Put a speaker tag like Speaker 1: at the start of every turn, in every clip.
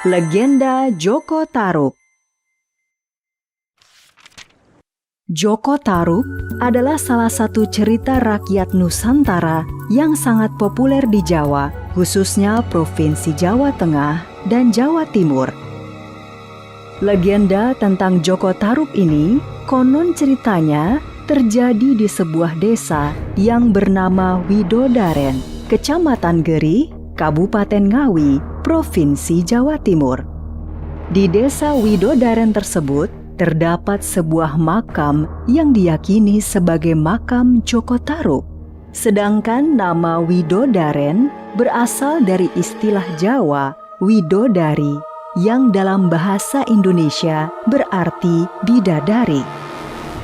Speaker 1: Legenda Joko Tarub. Joko Tarub adalah salah satu cerita rakyat Nusantara yang sangat populer di Jawa, khususnya Provinsi Jawa Tengah dan Jawa Timur. Legenda tentang Joko Tarub ini konon ceritanya terjadi di sebuah desa yang bernama Widodaren, Kecamatan Geri, Kabupaten Ngawi, Provinsi Jawa Timur. Di desa Widodaren tersebut terdapat sebuah makam yang diyakini sebagai makam Joko Tarub. Sedangkan nama Widodaren berasal dari istilah Jawa widodari yang dalam bahasa Indonesia berarti bidadari.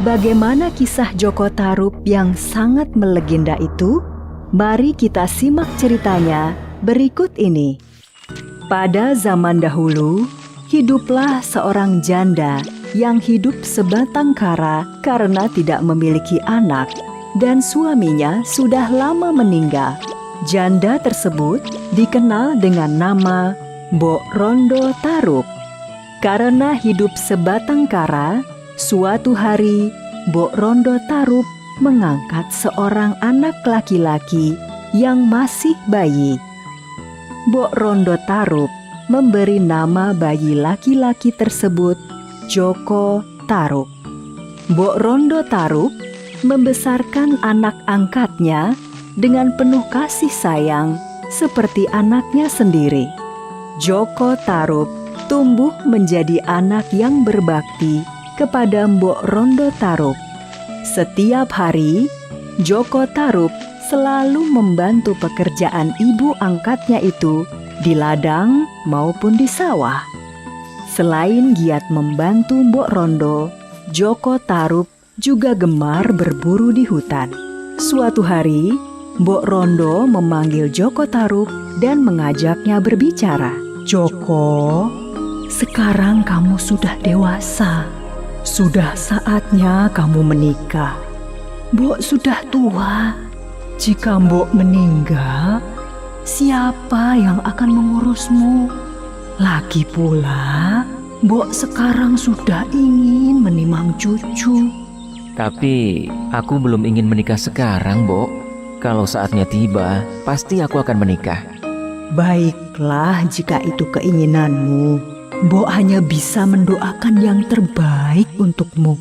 Speaker 1: Bagaimana kisah Joko Tarub yang sangat melegenda itu? Mari kita simak ceritanya berikut ini. Pada zaman dahulu, hiduplah seorang janda yang hidup sebatang kara karena tidak memiliki anak dan suaminya sudah lama meninggal. Janda tersebut dikenal dengan nama Mbok Rondo Tarub. Karena hidup sebatang kara, suatu hari Mbok Rondo Tarub mengangkat seorang anak laki-laki yang masih bayi. Mbok Rondo Tarub memberi nama bayi laki-laki tersebut Joko Tarub. Mbok Rondo Tarub membesarkan anak angkatnya dengan penuh kasih sayang seperti anaknya sendiri. Joko Tarub tumbuh menjadi anak yang berbakti kepada Mbok Rondo Tarub. Setiap hari, Joko Tarub selalu membantu pekerjaan ibu angkatnya itu di ladang maupun di sawah. Selain giat membantu Mbok Rondo, Joko Tarub juga gemar berburu di hutan. Suatu hari, Mbok Rondo memanggil Joko Tarub dan mengajaknya berbicara. "Joko, sekarang kamu sudah dewasa. Sudah saatnya kamu menikah. Mbok sudah tua. Jika Mbok meninggal, siapa yang akan mengurusmu? Lagi pula, Mbok sekarang sudah ingin menimang cucu."
Speaker 2: Tapi aku belum ingin menikah sekarang, Mbok. Kalau saatnya tiba, pasti aku akan menikah.
Speaker 1: Baiklah, jika itu keinginanmu. Mbok hanya bisa mendoakan yang terbaik untukmu.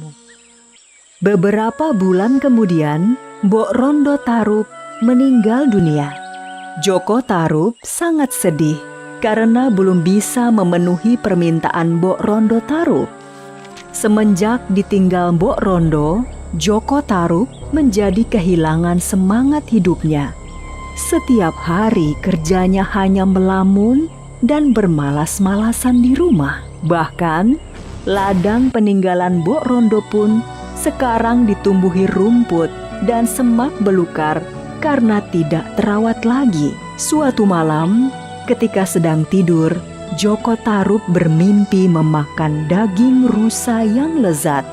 Speaker 1: Beberapa bulan kemudian, Mbok Rondo Tarub meninggal dunia. Joko Tarub sangat sedih karena belum bisa memenuhi permintaan Mbok Rondo Tarub. Semenjak ditinggal Mbok Rondo, Joko Tarub menjadi kehilangan semangat hidupnya. Setiap hari kerjanya hanya melamun dan bermalas-malasan di rumah. Bahkan, ladang peninggalan Mbok Rondo pun sekarang ditumbuhi rumput dan semak belukar karena tidak terawat lagi. Suatu malam, ketika sedang tidur, Joko Tarub bermimpi memakan daging rusa yang lezat.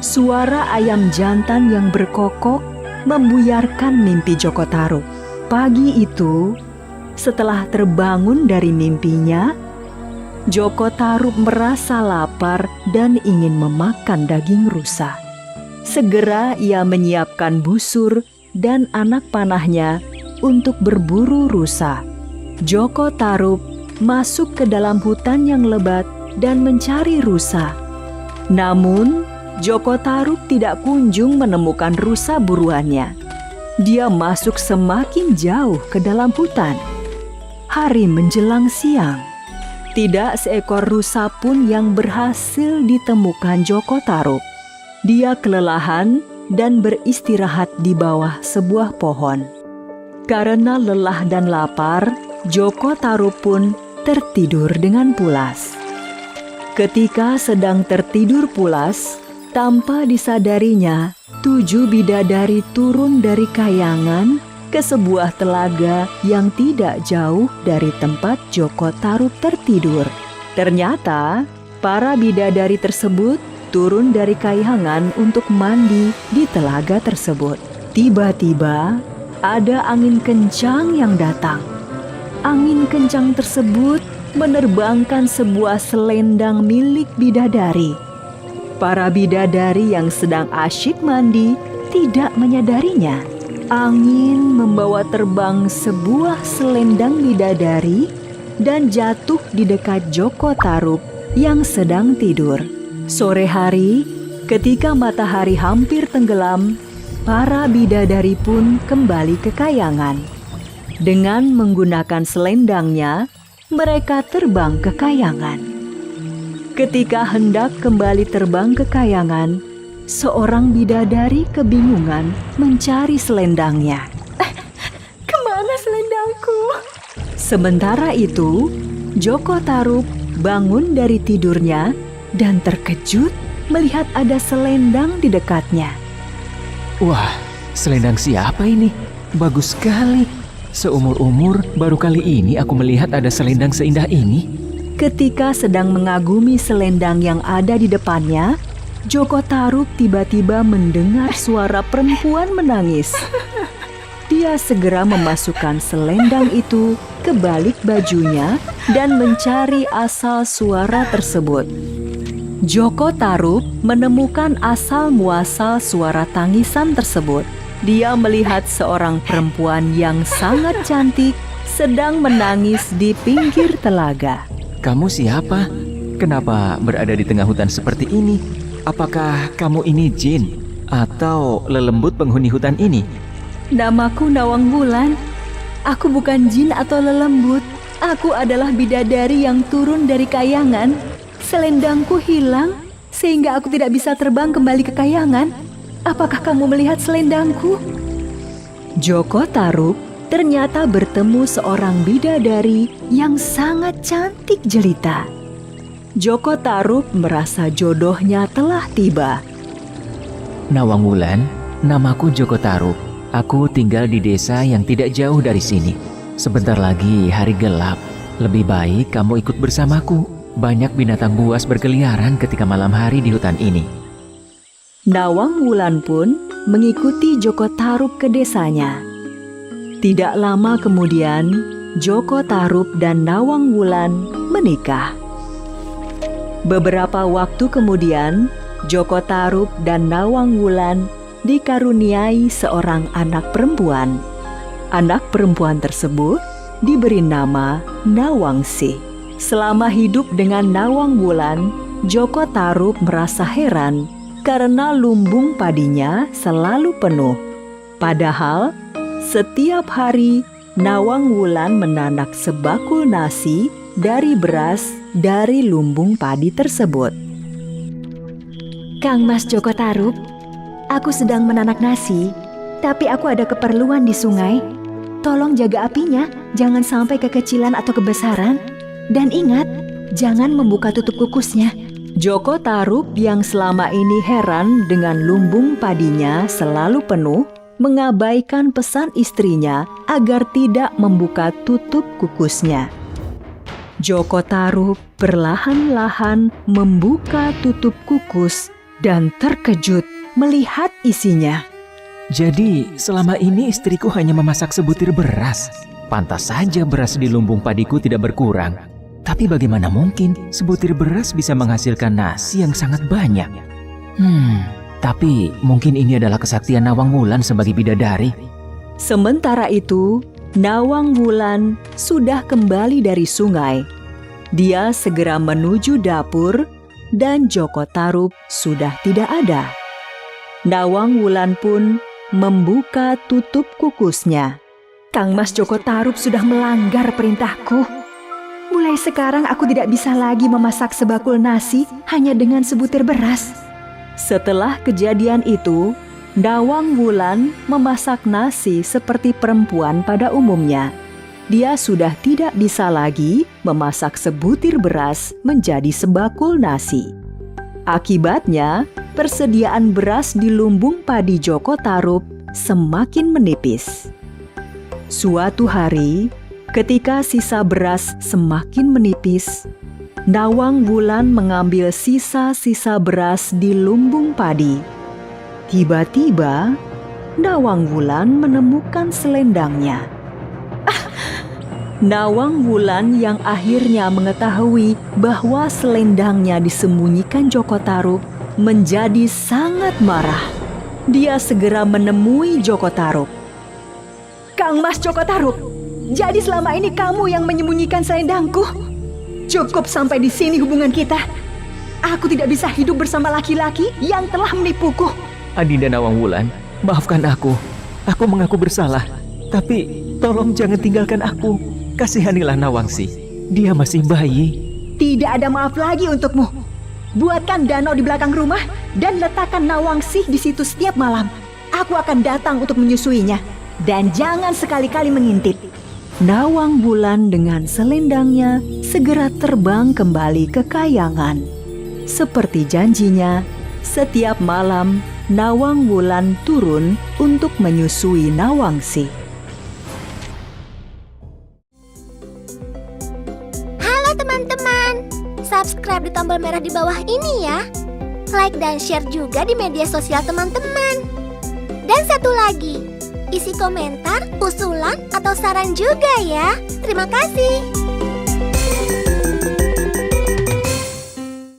Speaker 1: Suara ayam jantan yang berkokok membuyarkan mimpi Joko Tarub. Pagi itu, setelah terbangun dari mimpinya, Joko Tarub merasa lapar dan ingin memakan daging rusa. Segera ia menyiapkan busur dan anak panahnya untuk berburu rusa. Joko Tarub masuk ke dalam hutan yang lebat dan mencari rusa. Namun, Joko Tarub tidak kunjung menemukan rusa buruannya. Dia masuk semakin jauh ke dalam hutan. Hari menjelang siang, tidak seekor rusa pun yang berhasil ditemukan Joko Tarub. Dia kelelahan dan beristirahat di bawah sebuah pohon. Karena lelah dan lapar, Joko Tarub pun tertidur dengan pulas. Ketika sedang tertidur pulas, tanpa disadarinya, 7 bidadari turun dari kayangan ke sebuah telaga yang tidak jauh dari tempat Joko Tarub tertidur. Ternyata, para bidadari tersebut turun dari kayangan untuk mandi di telaga tersebut. Tiba-tiba, ada angin kencang yang datang. Angin kencang tersebut menerbangkan sebuah selendang milik bidadari. Para bidadari yang sedang asyik mandi tidak menyadarinya. Angin membawa terbang sebuah selendang bidadari dan jatuh di dekat Joko Tarub yang sedang tidur. Sore hari, ketika matahari hampir tenggelam, para bidadari pun kembali ke kayangan. Dengan menggunakan selendangnya, mereka terbang ke kayangan. Ketika hendak kembali terbang ke kayangan, seorang bidadari kebingungan mencari selendangnya. Kemana selendangku? Sementara itu, Joko Tarub bangun dari tidurnya dan terkejut melihat ada selendang di dekatnya.
Speaker 2: Wah, selendang siapa ini? Bagus sekali. Seumur-umur baru kali ini aku melihat ada selendang seindah ini.
Speaker 1: Ketika sedang mengagumi selendang yang ada di depannya, Joko Tarub tiba-tiba mendengar suara perempuan menangis. Dia segera memasukkan selendang itu ke balik bajunya dan mencari asal suara tersebut. Joko Tarub menemukan asal muasal suara tangisan tersebut. Dia melihat seorang perempuan yang sangat cantik sedang menangis di pinggir telaga.
Speaker 2: Kamu siapa? Kenapa berada di tengah hutan seperti ini? Apakah kamu ini jin atau lelembut penghuni hutan ini?
Speaker 1: Namaku Nawang Wulan. Aku bukan jin atau lelembut. Aku adalah bidadari yang turun dari kayangan. Selendangku hilang sehingga aku tidak bisa terbang kembali ke kayangan. Apakah kamu melihat selendangku? Joko Tarub ternyata bertemu seorang bidadari yang sangat cantik jelita. Joko Tarub merasa jodohnya telah tiba.
Speaker 2: Nawang Wulan, namaku Joko Tarub. Aku tinggal di desa yang tidak jauh dari sini. Sebentar lagi hari gelap. Lebih baik kamu ikut bersamaku. Banyak binatang buas berkeliaran ketika malam hari di hutan ini.
Speaker 1: Nawang Wulan pun mengikuti Joko Tarub ke desanya. Tidak lama kemudian, Joko Tarub dan Nawang Wulan menikah. Beberapa waktu kemudian, Joko Tarub dan Nawang Wulan dikaruniai seorang anak perempuan. Anak perempuan tersebut diberi nama Nawangsi. Selama hidup dengan Nawang Wulan, Joko Tarub merasa heran karena lumbung padinya selalu penuh. Padahal, setiap hari Nawang Wulan menanak sebakul nasi dari beras dari lumbung padi tersebut.
Speaker 3: Kang Mas Joko Tarub, aku sedang menanak nasi, tapi aku ada keperluan di sungai. Tolong jaga apinya, jangan sampai kekecilan atau kebesaran. Dan ingat, jangan membuka tutup kukusnya.
Speaker 1: Joko Tarub yang selama ini heran dengan lumbung padinya selalu penuh, mengabaikan pesan istrinya agar tidak membuka tutup kukusnya. Joko Tarub perlahan-lahan membuka tutup kukus dan terkejut melihat isinya.
Speaker 2: Jadi selama ini istriku hanya memasak sebutir beras. Pantas saja beras di lumbung padiku tidak berkurang. Tapi bagaimana mungkin sebutir beras bisa menghasilkan nasi yang sangat banyak? Tapi mungkin ini adalah kesaktian Nawang Wulan sebagai bidadari.
Speaker 1: Sementara itu, Nawang Wulan sudah kembali dari sungai. Dia segera menuju dapur dan Joko Tarub sudah tidak ada. Nawang Wulan pun membuka tutup kukusnya.
Speaker 3: Kang Mas Joko Tarub sudah melanggar perintahku. Mulai sekarang aku tidak bisa lagi memasak sebakul nasi hanya dengan sebutir beras.
Speaker 1: Setelah kejadian itu, Nawang Wulan memasak nasi seperti perempuan pada umumnya. Dia sudah tidak bisa lagi memasak sebutir beras menjadi sebakul nasi. Akibatnya, persediaan beras di lumbung padi Joko Tarub semakin menipis. Suatu hari, ketika sisa beras semakin menipis, Nawang Wulan mengambil sisa-sisa beras di lumbung padi. Tiba-tiba, Nawang Wulan menemukan selendangnya. Nawang Wulan yang akhirnya mengetahui bahwa selendangnya disembunyikan Joko Tarub menjadi sangat marah. Dia segera menemui Joko Tarub. "Kang Mas Joko Tarub, jadi selama ini kamu yang menyembunyikan selendangku? Cukup sampai di sini hubungan kita. Aku tidak bisa hidup bersama laki-laki yang telah menipuku."
Speaker 2: Adinda Nawang Wulan, maafkan aku. Aku mengaku bersalah. Tapi tolong jangan tinggalkan aku. Kasihanilah Nawangsi. Dia masih bayi.
Speaker 1: "Tidak ada maaf lagi untukmu. Buatkan danau di belakang rumah dan letakkan Nawangsih di situ setiap malam. Aku akan datang untuk menyusuinya. Dan jangan sekali-kali mengintip." Nawang Wulan dengan selendangnya segera terbang kembali ke kayangan. Seperti janjinya, setiap malam Nawang Wulan turun untuk menyusui Nawangsih.
Speaker 4: Halo teman-teman, subscribe di tombol merah di bawah ini ya. Like dan share juga di media sosial teman-teman. Dan satu lagi, isi komentar, usulan, atau saran juga ya. Terima kasih.